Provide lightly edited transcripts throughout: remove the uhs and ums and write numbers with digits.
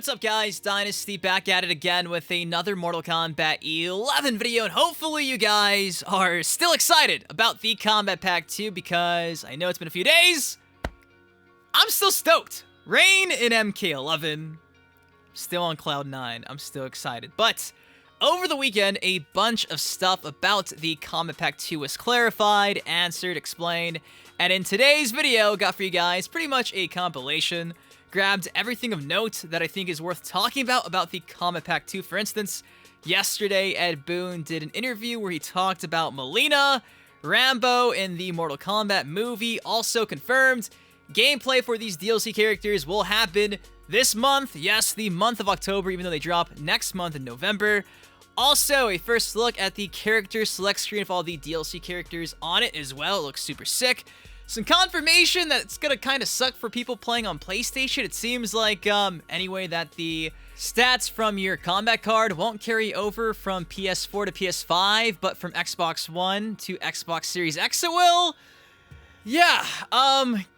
what's up guys? Dynasty back at it again with another Mortal Kombat 11 video, and hopefully you guys are still excited about the Combat Pack 2 because I know it's been a few days. I'm still stoked. Rain in MK11. Still on cloud 9. I'm still excited. But over the weekend, a bunch of stuff about the Combat Pack 2 was clarified, answered, explained, and in today's video, got for you guys pretty much a compilation. Grabbed everything of note that I think is worth talking about the Combat Pack 2. For instance, yesterday, Ed Boon did an interview where he talked about Mileena, Rambo in the Mortal Kombat movie, also confirmed. Gameplay for these DLC characters will happen this month. Yes, the month of October, even though they drop next month in November. Also, a first look at the character select screen of all the DLC characters on it as well. It looks super sick. Some confirmation that it's gonna kind of suck for people playing on PlayStation. It seems like, anyway, that the stats from your combat card won't carry over from PS4 to PS5, but from Xbox One to Xbox Series X it will. Yeah,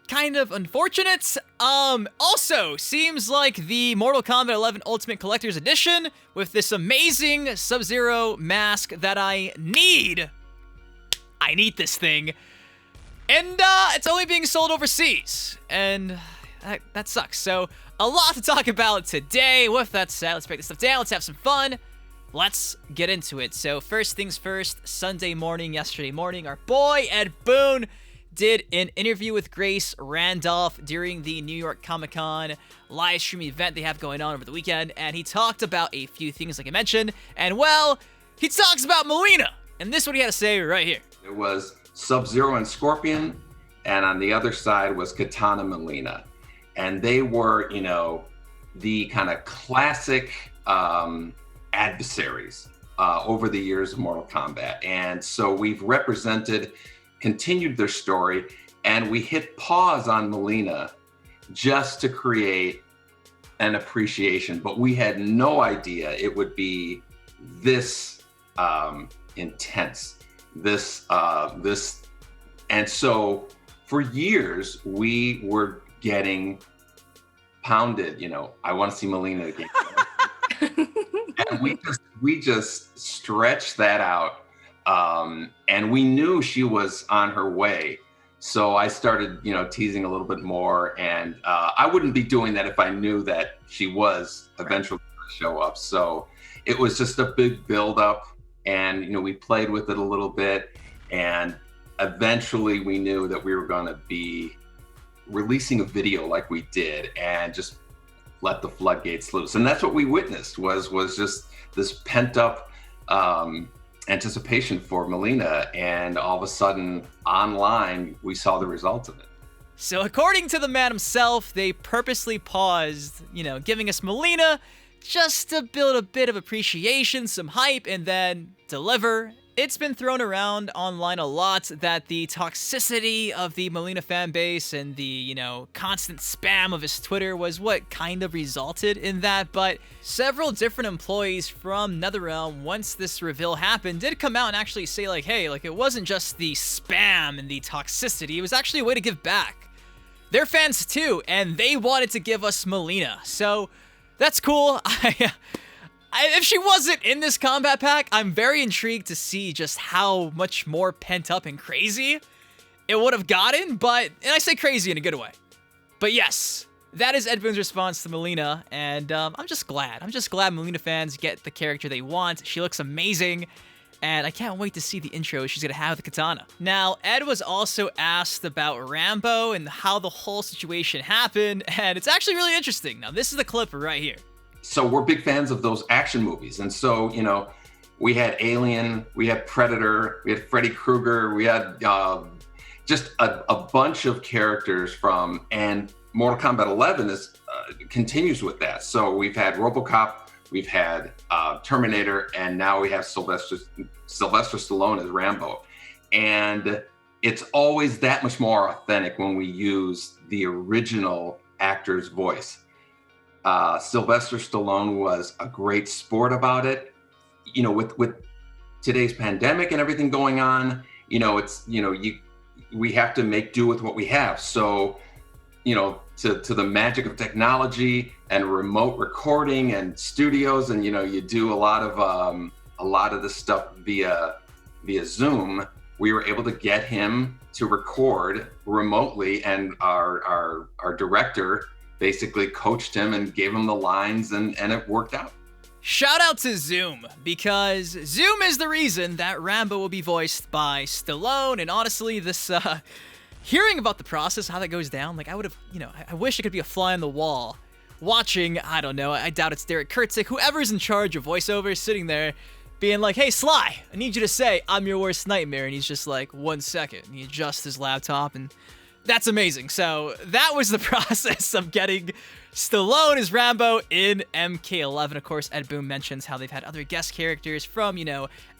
kind of unfortunate. Also, seems like the Mortal Kombat 11 Ultimate Collector's Edition with this amazing Sub-Zero mask that I need. I need this thing. And, it's only being sold overseas. And that sucks. So, a lot to talk about today. With that said, let's break this stuff down. Let's have some fun. Let's get into it. So, first things first, yesterday morning, our boy Ed Boon did an interview with Grace Randolph during the New York Comic-Con live stream event they have going on over the weekend, and he talked about a few things like I mentioned, and well, he talks about Mileena, and this is what he had to say right here. It was Sub-Zero and Scorpion, and on the other side was Katana Mileena, and they were, you know, the kind of classic adversaries over the years of Mortal Kombat, and so we've continued their story, and we hit pause on Mileena just to create an appreciation, but we had no idea it would be this intense, and so for years we were getting pounded, you know, I want to see Mileena again. And we just stretched that out. And we knew she was on her way. So I started, you know, teasing a little bit more, and I wouldn't be doing that if I knew that she was eventually going to show up. So it was just a big build-up, and, you know, we played with it a little bit, and eventually we knew that we were going to be releasing a video like we did and just let the floodgates loose. And that's what we witnessed was just this pent-up anticipation for Mileena, and all of a sudden online we saw the results of it. So according to the man himself, they purposely paused, you know, giving us Mileena just to build a bit of appreciation, some hype, and then deliver. It's been thrown around online a lot that the toxicity of the Mileena fan base and the, you know, constant spam of his Twitter was what kind of resulted in that, but several different employees from NetherRealm, once this reveal happened, did come out and actually say, like, hey, like, it wasn't just the spam and the toxicity, it was actually a way to give back. They're fans too, and they wanted to give us Mileena, so that's cool. If she wasn't in this combat pack, I'm very intrigued to see just how much more pent up and crazy it would have gotten, and I say crazy in a good way. But yes, that is Ed Boon's response to Mileena, and I'm just glad. I'm just glad Mileena fans get the character they want. She looks amazing, and I can't wait to see the intro she's gonna have with the katana. Now, Ed was also asked about Rambo and how the whole situation happened, and it's actually really interesting. Now, this is the clip right here. So we're big fans of those action movies. And so, you know, we had Alien, we had Predator, we had Freddy Krueger, we had just a bunch of characters and Mortal Kombat 11 continues with that. So we've had RoboCop, we've had Terminator, and now we have Sylvester Stallone as Rambo. And it's always that much more authentic when we use the original actor's voice. Sylvester Stallone was a great sport about it. You know, with today's pandemic and everything going on, you know, it's, you know, we have to make do with what we have. So, you know, to the magic of technology and remote recording and studios, and you do a lot of this stuff via Zoom. We were able to get him to record remotely, and our director basically coached him and gave him the lines, and it worked out. Shout out to Zoom, because Zoom is the reason that Rambo will be voiced by Stallone. And honestly, this hearing about the process, how that goes down, like I would have, I wish it could be a fly on the wall watching, I don't know, I doubt it's Derek Kurtzik, whoever's in charge of voiceover, sitting there being like, hey, Sly, I need you to say, I'm your worst nightmare. And he's just like, 1 second. And he adjusts his laptop, and that's amazing. So that was the process of getting Stallone as Rambo in MK11. Of course, Ed Boon mentions how they've had other guest characters from,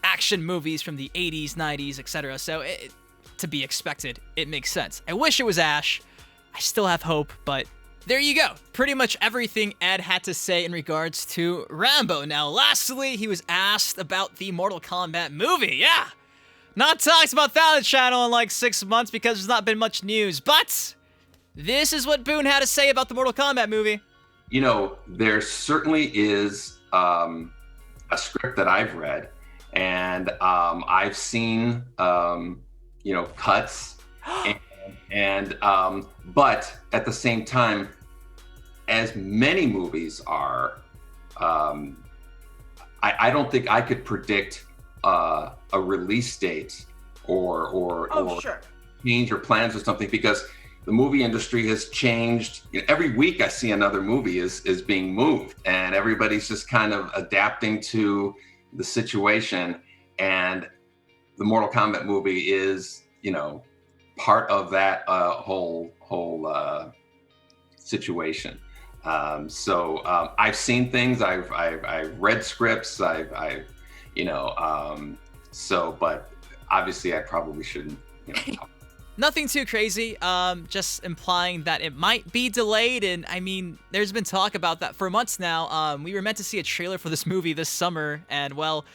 action movies from the 80s, 90s, etc. So to be expected, it makes sense. I wish it was Ash. I still have hope, but there you go. Pretty much everything Ed had to say in regards to Rambo. Now, lastly, he was asked about the Mortal Kombat movie. Yeah, not talked about that on the channel in like 6 months because there's not been much news, but this is what Boon had to say about the Mortal Kombat movie. There certainly is a script that I've read, and I've seen, cuts, and but at the same time, as many movies are, I don't think I could predict a release date or sure. change or plans or something, because the movie industry has changed. Every week I see another movie is being moved, and everybody's just kind of adapting to the situation. And the Mortal Kombat movie is, part of that whole situation. So I've seen things. I've read scripts. But obviously I probably shouldn't. Talk. Nothing too crazy, just implying that it might be delayed, and I mean, there's been talk about that for months now. We were meant to see a trailer for this movie this summer, and well,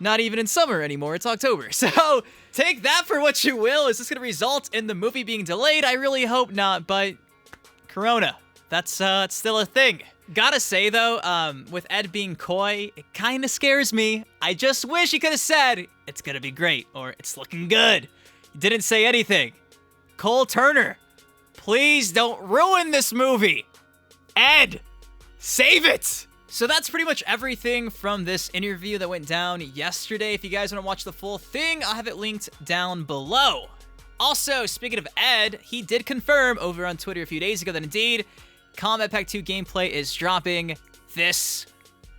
not even in summer anymore, it's October. So, take that for what you will. Is this going to result in the movie being delayed? I really hope not, but Corona, that's still a thing. Gotta say though, with Ed being coy, it kinda scares me. I just wish he could've said, it's gonna be great, or it's looking good. Didn't say anything. Cole Turner, please don't ruin this movie. Ed, save it. So that's pretty much everything from this interview that went down yesterday. If you guys want to watch the full thing, I'll have it linked down below. Also, speaking of Ed, he did confirm over on Twitter a few days ago that indeed, Kombat Pack 2 gameplay is dropping this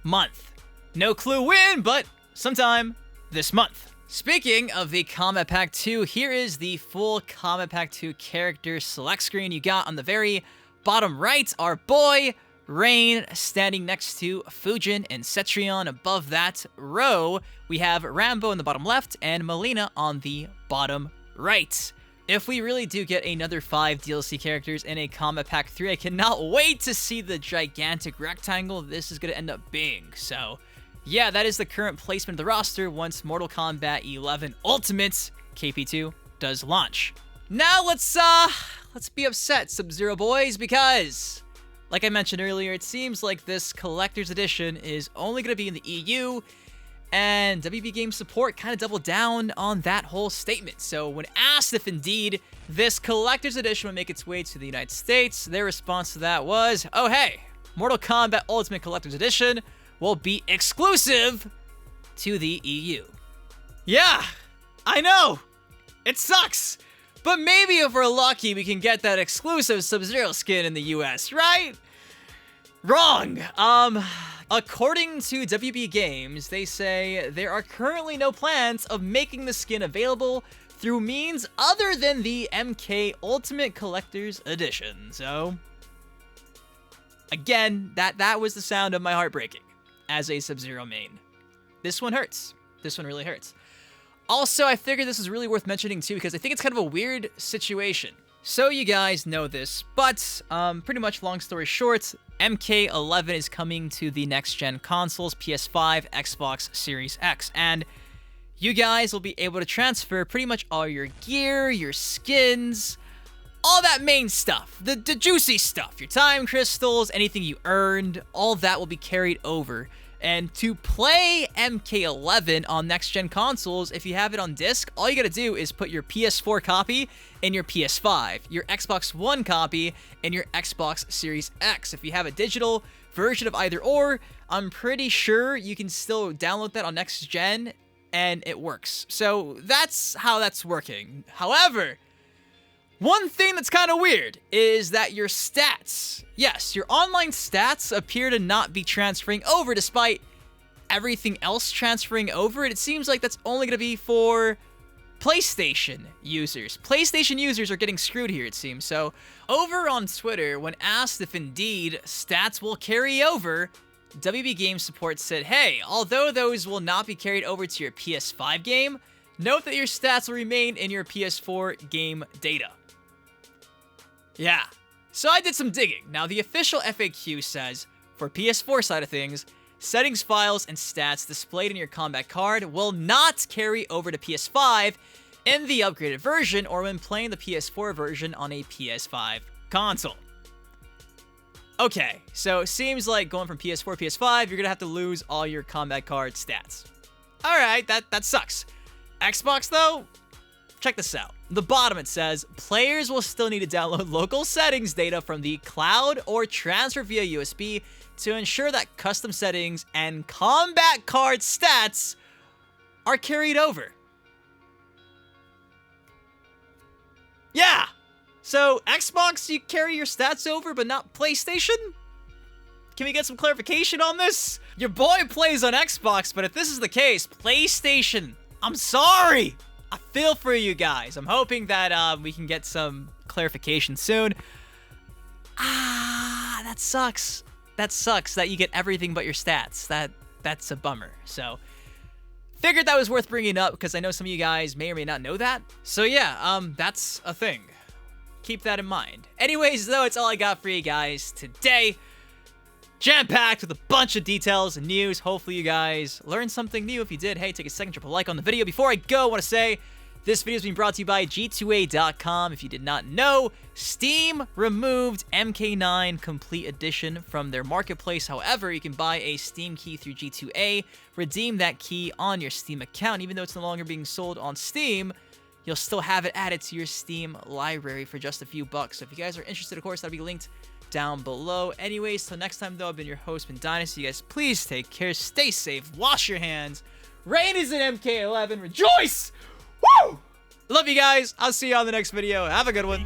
month. No clue when, but sometime this month. Speaking of the Kombat Pack 2, here is the full Kombat Pack 2 character select screen. You got on the very bottom right our boy Rain standing next to Fujin and Cetrion. Above that row, we have Rambo in the bottom left and Mileena on the bottom right. If we really do get another 5 DLC characters in a Kombat Pack 3, I cannot wait to see the gigantic rectangle this is going to end up being. So, yeah, that is the current placement of the roster once Mortal Kombat 11 Ultimate KP2 does launch. Now let's be upset, Sub-Zero boys, because, like I mentioned earlier, it seems like this Collector's Edition is only going to be in the EU, and WB Games Support kind of doubled down on that whole statement. So when asked if indeed this Collector's Edition would make its way to the United States, their response to that was, oh hey, Mortal Kombat Ultimate Collector's Edition will be exclusive to the EU. Yeah, I know, it sucks, but maybe if we're lucky we can get that exclusive Sub-Zero skin in the US, right? Wrong. According to WB Games, they say there are currently no plans of making the skin available through means other than the MK Ultimate Collector's Edition. So, again, that was the sound of my heart breaking as a Sub-Zero main. This one hurts. This one really hurts. Also, I figured this is really worth mentioning too, because I think it's kind of a weird situation. So you guys know this, but pretty much long story short, MK11 is coming to the next-gen consoles, PS5, Xbox Series X, and you guys will be able to transfer pretty much all your gear, your skins, all that main stuff, the juicy stuff, your time crystals, anything you earned, all that will be carried over. And to play MK11 on next-gen consoles, if you have it on disc, all you gotta do is put your PS4 copy in your PS5, your Xbox One copy in your Xbox Series X. If you have a digital version of either or, I'm pretty sure you can still download that on next-gen, and it works. So that's how that's working. However, one thing that's kind of weird is that your stats, yes, your online stats appear to not be transferring over despite everything else transferring over. It seems like that's only going to be for PlayStation users. PlayStation users are getting screwed here, it seems. So over on Twitter, when asked if indeed stats will carry over, WB Games Support said, hey, although those will not be carried over to your PS5 game, note that your stats will remain in your PS4 game data. Yeah, so I did some digging. Now, the official FAQ says, for PS4 side of things, settings, files, and stats displayed in your combat card will not carry over to PS5 in the upgraded version or when playing the PS4 version on a PS5 console. Okay, so it seems like going from PS4 to PS5, you're gonna have to lose all your combat card stats. Alright, that sucks. Xbox, though? Check this out. The bottom it says, players will still need to download local settings data from the cloud or transfer via USB to ensure that custom settings and combat card stats are carried over. Yeah! So, Xbox, you carry your stats over, but not PlayStation? Can we get some clarification on this? Your boy plays on Xbox, but if this is the case, PlayStation, I'm sorry! I feel for you guys. I'm hoping that we can get some clarification soon. That sucks. That sucks that you get everything but your stats. That's a bummer. So, figured that was worth bringing up because I know some of you guys may or may not know that. So yeah, that's a thing. Keep that in mind. Anyways, though, it's all I got for you guys today. Jam-packed with a bunch of details and news. Hopefully you guys learned something new. If you did, hey, take a second, drop a like on the video. Before I go, I want to say this video is being brought to you by G2A.com. If you did not know, Steam removed MK9 Complete Edition from their marketplace. However, you can buy a Steam key through G2A, redeem that key on your Steam account. Even though it's no longer being sold on Steam, you'll still have it added to your Steam library for just a few bucks. So if you guys are interested, of course, that'll be linked down below. Anyways, till next time, though, I've been your host, Boon Dynasty. You guys, please take care, stay safe, wash your hands. Rain is in MK11. Rejoice! Woo! Love you guys. I'll see you on the next video. Have a good one.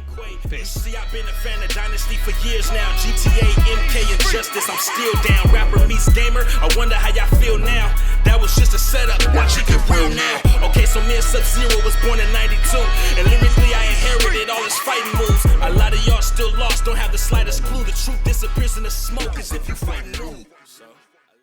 Peace. See, I've been a fan of Dynasty for years now. GTA, MK, and Justice, I'm still down. Rapper meets gamer, I wonder how y'all feel now. That was just a setup, watch it get real now. Okay, so me and Sub-Zero was born in 92, and lyrically I inherited